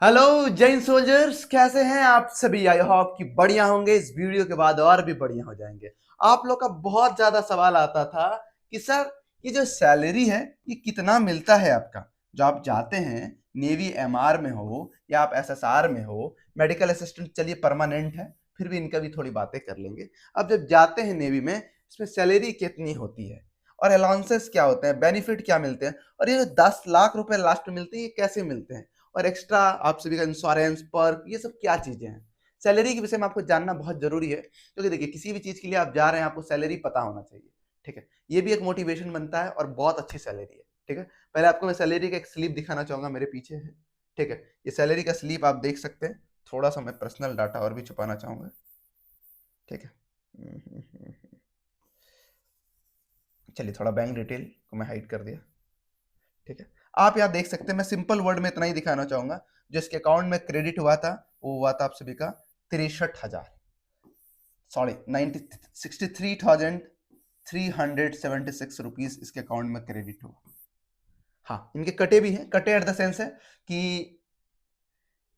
Hello Jain soldiers, कैसे हैं आप सभी। आई होप कि बढ़िया होंगे। इस वीडियो के बाद और भी बढ़िया हो जाएंगे। आप लोग का बहुत ज्यादा सवाल आता था कि सर ये जो सैलरी है ये कितना मिलता है आपका। जो आप जाते हैं नेवी एमआर में हो या आप एसएसआर में हो, मेडिकल असिस्टेंट चलिए परमानेंट है, फिर भी इनका भी थोड़ी बातें कर लेंगे। अब जब जाते हैं नेवी में, इसमें सैलरी कितनी होती है और अलाउंसेस क्या होते हैं, बेनिफिट क्या मिलते हैं, और ये जो 10 लाख रुपए लास्ट में मिलते हैं ये कैसे मिलते हैं, और एक्स्ट्रा आप सभी का इंश्योरेंस पर ये सब क्या चीजें हैं। सैलरी के विषय में आपको जानना बहुत जरूरी है, क्योंकि देखिए किसी भी चीज के लिए आप जा रहे हैं आपको सैलरी पता होना चाहिए। ठीक है, ये भी एक मोटिवेशन बनता है और बहुत अच्छी सैलरी है। ठीक है, पहले आपको मैं सैलरी का एक स्लिप दिखाना चाहूंगा, मेरे पीछे है। ठीक है, ये सैलरी का स्लिप आप देख सकते हैं। थोड़ा सा मैं पर्सनल डाटा और भी छुपाना चाहूंगा। ठीक है, चलिए थोड़ा बैंक डिटेल को मैं हाइड कर दिया। ठीक है, आप यहाँ देख सकते हैं, मैं सिंपल वर्ड में इतना ही दिखाना चाहूंगा। जिसके अकाउंट में क्रेडिट हुआ था वो हुआ था आप सभी का 63,000, सॉरी 63,376 इसके अकाउंट में क्रेडिट हुआ। हाँ, इनके कटे भी हैं, कटे एट द सेंस है कि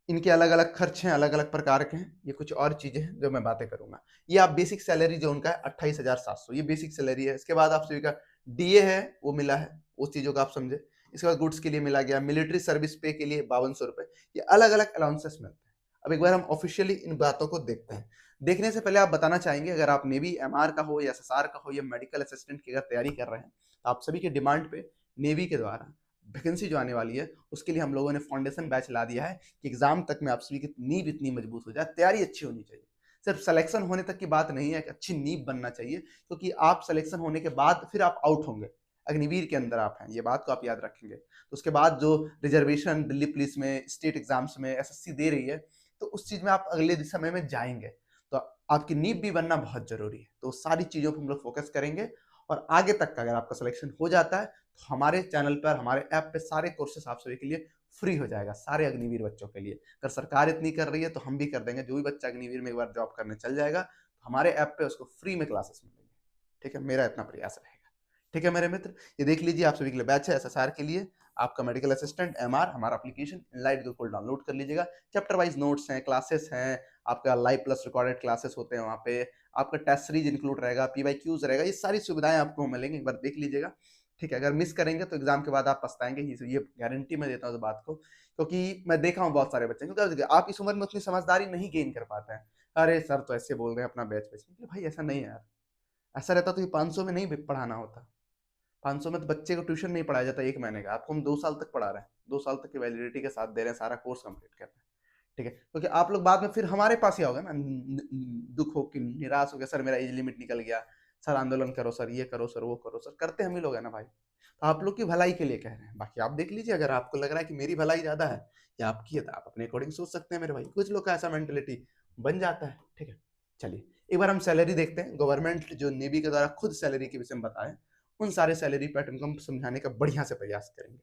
इनके अलग अलग खर्च हैं, अलग अलग प्रकार के हैं। ये कुछ और चीजें हैं जो मैं बातें करूंगा। ये आप बेसिक सैलरी जो उनका है 28,700, ये बेसिक सैलरी है। इसके बाद आप सभी का डीए है वो मिला है, उस चीजों का आप समझे। इसके बाद गुड्स के लिए मिला गया, मिलिट्री सर्विस पे के लिए 5200 रुपए। ये अलग अलग अलाउंसेस मिलते हैं। अब एक बार हम ऑफिशियली इन बातों को देखते हैं। देखने से पहले आप बताना चाहेंगे, अगर आप नेवी एमआर का हो या एसएसआर का हो या मेडिकल असिस्टेंट की अगर तैयारी कर रहे हैं, तो आप सभी के डिमांड पे नेवी के द्वारा वैकेंसी जो आने वाली है उसके लिए हम लोगों ने फाउंडेशन बैच ला दिया है कि एग्जाम तक में आप सभी की नींव इतनी मजबूत हो जाए, तैयारी अच्छी होनी चाहिए। सिर्फ सिलेक्शन होने तक की बात नहीं है कि अच्छी नींव बनना चाहिए, क्योंकि आप सिलेक्शन होने के बाद फिर आप आउट होंगे। अग्निवीर के अंदर आप हैं, ये बात को आप याद रखेंगे। तो उसके बाद जो रिजर्वेशन दिल्ली पुलिस में, स्टेट एग्जाम्स में एसएससी दे रही है, तो उस चीज में आप अगले समय में जाएंगे। तो आपकी नींव भी बनना बहुत जरूरी है। तो सारी चीजों पर हम लोग फोकस करेंगे, और आगे तक का अगर आपका सिलेक्शन हो जाता है तो हमारे चैनल पर, हमारे ऐप पे सारे कोर्सेस आप सभी के लिए फ्री हो जाएगा, सारे अग्निवीर बच्चों के लिए। अगर सरकार इतनी कर रही है तो हम भी कर देंगे। जो भी बच्चा अग्निवीर में एक बार जॉब करने चल जाएगा तो हमारे ऐप पे उसको फ्री में क्लासेस मिलेंगे। ठीक है, मेरा इतना प्रयास रहेगा। ठीक है मेरे मित्र, ये देख लीजिए आप सभी के लिए बैच है एसएसआर के लिए। आपका मेडिकल असिस्टेंट एमआर, हमारा एप्लीकेशन इनलाइट गुरुकुल डाउनलोड कर लीजिएगा। चैप्टर वाइज नोट्स हैं, क्लासेस हैं, आपका लाइव प्लस रिकॉर्डेड क्लासेस होते हैं वहाँ पे। आपका टेस्ट सीरीज इंक्लूड रहेगा, पीवाईक्यूज रहेगा, ये सारी सुविधाएं आपको मिलेंगी, एक बार देख लीजिएगा। ठीक है, अगर मिस करेंगे तो एग्जाम के बाद आप पछताएंगे, ये गारंटी मैं देता हूँ इस बात को, क्योंकि मैं देखा हूँ बहुत सारे बच्चे, क्योंकि आप इस उम्र में उतनी समझदारी नहीं गेन कर पाते हैं। अरे सर तो ऐसे बोल रहे हैं अपना बैच बेचने, भाई ऐसा नहीं है यार। ऐसा रहता तो ये 500 में नहीं पढ़ाना होता। 500 में तो बच्चे को ट्यूशन नहीं पढ़ाया जाता 1 महीने का, आपको हम 2 साल तक पढ़ा रहे हैं, 2 साल तक की वैलिडिटी के साथ दे रहे हैं, सारा कोर्स कंप्लीट कर रहे हैं। ठीक है, क्योंकि आप लोग बाद में फिर हमारे पास ही आओगे ना, दुख हो कि निराश हो गया, सर मेरा एज लिमिट निकल गया, सर आंदोलन करो, सर ये करो, सर वो करो, सर करते हम ही लोग है ना भाई। तो आप लोग की भलाई के लिए कह रहे हैं, बाकी आप देख लीजिए। अगर आपको लग रहा है कि मेरी भलाई ज्यादा है या आपकी है, तो आप अपने अकॉर्डिंग सोच सकते हैं मेरे भाई। कुछ लोग का ऐसा मेंटेलिटी बन जाता है। ठीक है, चलिए एक बार हम सैलरी देखते हैं। गवर्नमेंट जो नेवी के द्वारा खुद सैलरी के विषय में बताएं, उन सारे सैलरी पैटर्न को हम समझाने का बढ़िया से प्रयास करेंगे।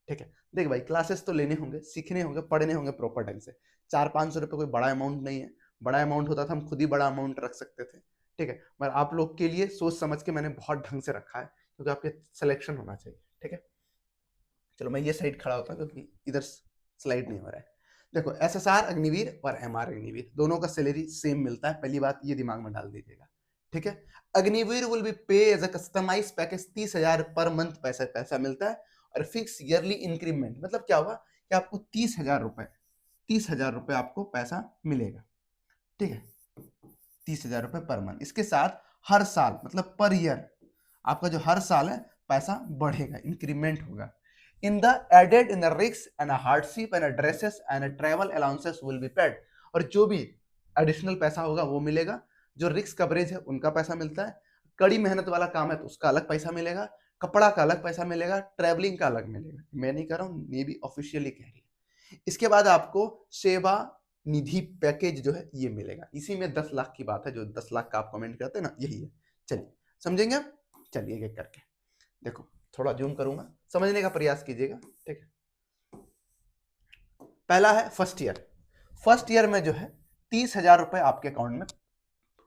ठीक है, देख भाई क्लासेस तो लेने होंगे, सीखने होंगे, पढ़ने होंगे प्रॉपर ढंग से। 400-500 रुपये कोई बड़ा अमाउंट नहीं है। बड़ा अमाउंट होता था हम खुद ही बड़ा अमाउंट रख सकते थे। ठीक है, मगर आप लोग के लिए सोच समझ के मैंने बहुत ढंग से रखा है, क्योंकि आपके सिलेक्शन होना चाहिए। ठीक है, चलो मैं ये साइड खड़ा होता हूँ क्योंकि इधर स्लाइड नहीं हो रहा है। देखो एसएसआर अग्निवीर और एमआर अग्निवीर दोनों का सैलरी सेम मिलता है, पहली बात ये दिमाग में डाल दीजिएगा। ठीक है, Agniveer will be pay as a customize package, 30,000 per month पैसा मिलता है। और फिक्स ईयरली इंक्रीमेंट मतलब क्या होगा कि आपको 30,000 रुपए आपको पैसा मिलेगा। ठीक है, 30,000 रुपए पर मंथ। इसके साथ हर साल मतलब पर ईयर आपका जो हर साल है पैसा बढ़ेगा, इंक्रीमेंट होगा। In the added in the risks and hardship and dresses and travel allowances will be paid. और जो भी एडिशनल पैसा होगा वो मिलेगा। जो रिक्स कवरेज है उनका पैसा मिलता है, कड़ी मेहनत वाला काम है तो उसका अलग पैसा मिलेगा, कपड़ा का अलग पैसा मिलेगा, ट्रेवलिंग का अलग मिलेगा। मैं नहीं कर रहा हूँ, नेवी ऑफिशियली कह रही है। इसके बाद आपको सेवा निधि पैकेज जो है ये मिलेगा। इसी में 10 लाख की बात है, जो 10 लाख का आप कमेंट करते हैं ना, यही है। चलिए समझेंगे आप, चलिए एक करके देखो, थोड़ा जूम करूंगा, समझने का प्रयास कीजिएगा। ठीक है, पहला है फर्स्ट ईयर। फर्स्ट ईयर में जो है 30,000 रुपए आपके अकाउंट में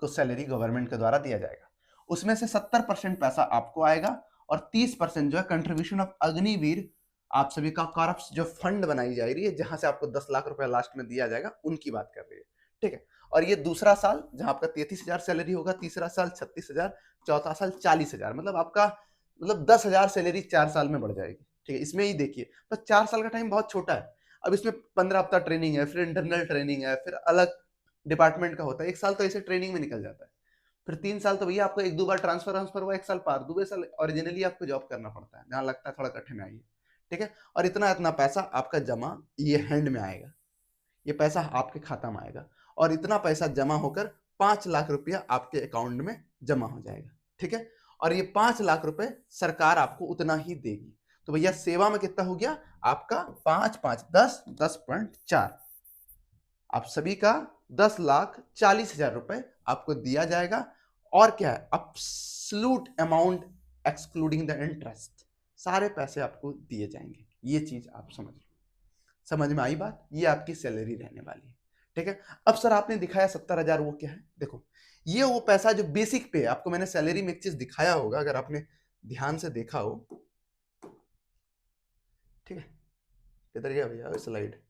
को सैलरी गवर्नमेंट के द्वारा दिया जाएगा। उसमें से 70% पैसा आपको आएगा और 30% जो है कंट्रीब्यूशन ऑफ अग्निवीर आप सभी का कॉर्प्स जो फंड बनाई जा रही है, जहां से आपको 10 लाख रुपया लास्ट में दिया जाएगा, उनकी बात कर रही है। ठीक है, और ये दूसरा साल जहां आपका 33,000 सैलरी होगा, तीसरा साल 36,000, चौथा साल 40,000, मतलब आपका 10,000 सैलरी 4 साल में बढ़ जाएगी। ठीक है, इसमें ही देखिए तो 4 साल का टाइम बहुत छोटा है। अब इसमें 15 हफ्ता ट्रेनिंग है, फिर इंटरनल ट्रेनिंग है, फिर अलग डिपार्टमेंट का होता है। 1 साल तो ऐसे ट्रेनिंग में निकल जाता है। फिर 3 साल तो भैया आपको 1-2 बार ट्रांसफर हुआ, 1 साल पार, दूसरे साल ओरिजिनली आपको जॉब करना पड़ता है, जहाँ लगता है थोड़ा कठिनाई है। ठीक है, और इतना इतना पैसा आपका जमा ये हैंड में आएगा, ये पैसा आपके खाता में आएगा, और इतना पैसा जमा होकर 5 लाख रुपया आपके अकाउंट में जमा हो जाएगा। ठीक है, और ये 5 लाख रुपए सरकार आपको उतना ही देगी। तो भैया सेवा में कितना हो गया आपका? 5 5 10 10.4, आप सभी का 10,40,000 रुपए आपको दिया जाएगा। और क्या है, absolute amount excluding the interest, सारे पैसे आपको दिए जाएंगे। ये चीज आप समझ लो, समझ में आई बात? ये आपकी सैलरी रहने वाली है। ठीक है, अब सर आपने दिखाया 70,000, वो क्या है? देखो, ये वो पैसा जो बेसिक पे आपको मैंने सैलरी में एक चीज दिखाया होगा, अगर आपने ध्यान से देखा हो। ठीक है, किधर गया भैया स्लाइड?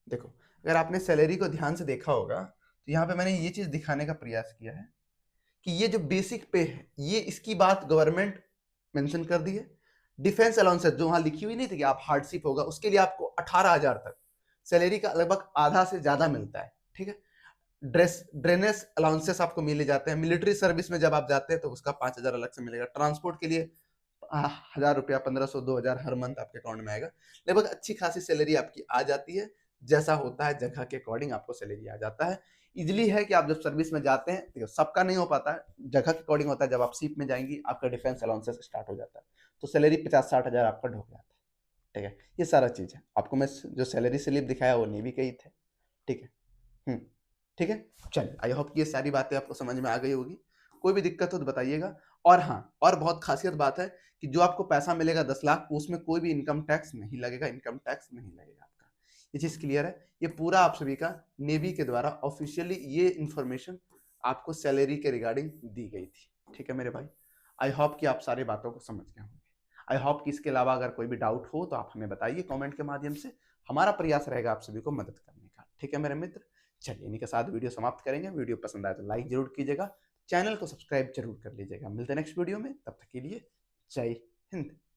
देखो, अगर आपने सैलरी को ध्यान से देखा होगा तो यहाँ पे मैंने ये चीज दिखाने का प्रयास किया है कि ये जो बेसिक पे है, ये इसकी बात गवर्नमेंट मेंशन कर दी है। डिफेंस अलाउंसेस जो वहां लिखी हुई नहीं थी कि आप हार्डशिप होगा, उसके लिए आपको 18,000 तक सैलरी का लगभग आधा से ज्यादा मिलता है। ठीक है, ड्रेनेज अलाउंसेस आपको मिले जाते हैं। मिलिट्री सर्विस में जब आप जाते हैं तो उसका 5,000 अलग से मिलेगा। ट्रांसपोर्ट के लिए 1,000 रुपया, 1,500 2,000 हर मंथ आपके अकाउंट में आएगा। लगभग अच्छी खासी सैलरी आपकी आ जाती है। जैसा होता है जगह के अकॉर्डिंग आपको सैलरी आ जाता है। इजली है कि आप जब सर्विस में जाते हैं, देखो सबका नहीं हो पाता है, जगह के अकॉर्डिंग होता है। जब आप शिप में जाएंगी आपका डिफेंस अलाउंसेस स्टार्ट हो जाता है, तो सैलरी 50-60 हज़ार आपका ढुक जाता है। ठीक है, ये सारा चीज है। आपको मैं जो सैलरी स्लिप दिखाया वो नेवी का ही थे। ठीक है, हम्म, ठीक है। चलिए, आई होप कि ये सारी बातें आपको समझ में आ गई होगी। कोई भी दिक्कत हो तो बताइएगा। और हाँ, और बहुत खासियत बात है कि जो आपको पैसा मिलेगा 10 लाख, उसमें कोई भी इनकम टैक्स नहीं लगेगा, इनकम टैक्स नहीं लगेगा आपका। ये चीज क्लियर है? ये पूरा आप सभी का नेवी के द्वारा ऑफिशियली ये इंफॉर्मेशन आपको सैलरी के रिगार्डिंग दी गई थी। ठीक है मेरे भाई, आई होप कि आप सारी बातों को समझ गए होंगे। आई होप कि इसके अलावा अगर कोई भी डाउट हो तो आप हमें बताइए कमेंट के माध्यम से। हमारा प्रयास रहेगा आप सभी को मदद करने का। ठीक है मेरे मित्र, चलिए इन्हीं के साथ वीडियो समाप्त करेंगे। वीडियो पसंद आए तो लाइक जरूर कीजिएगा, चैनल को सब्सक्राइब जरूर कर लीजिएगा। मिलते हैं नेक्स्ट वीडियो में, तब तक के लिए जय हिंद।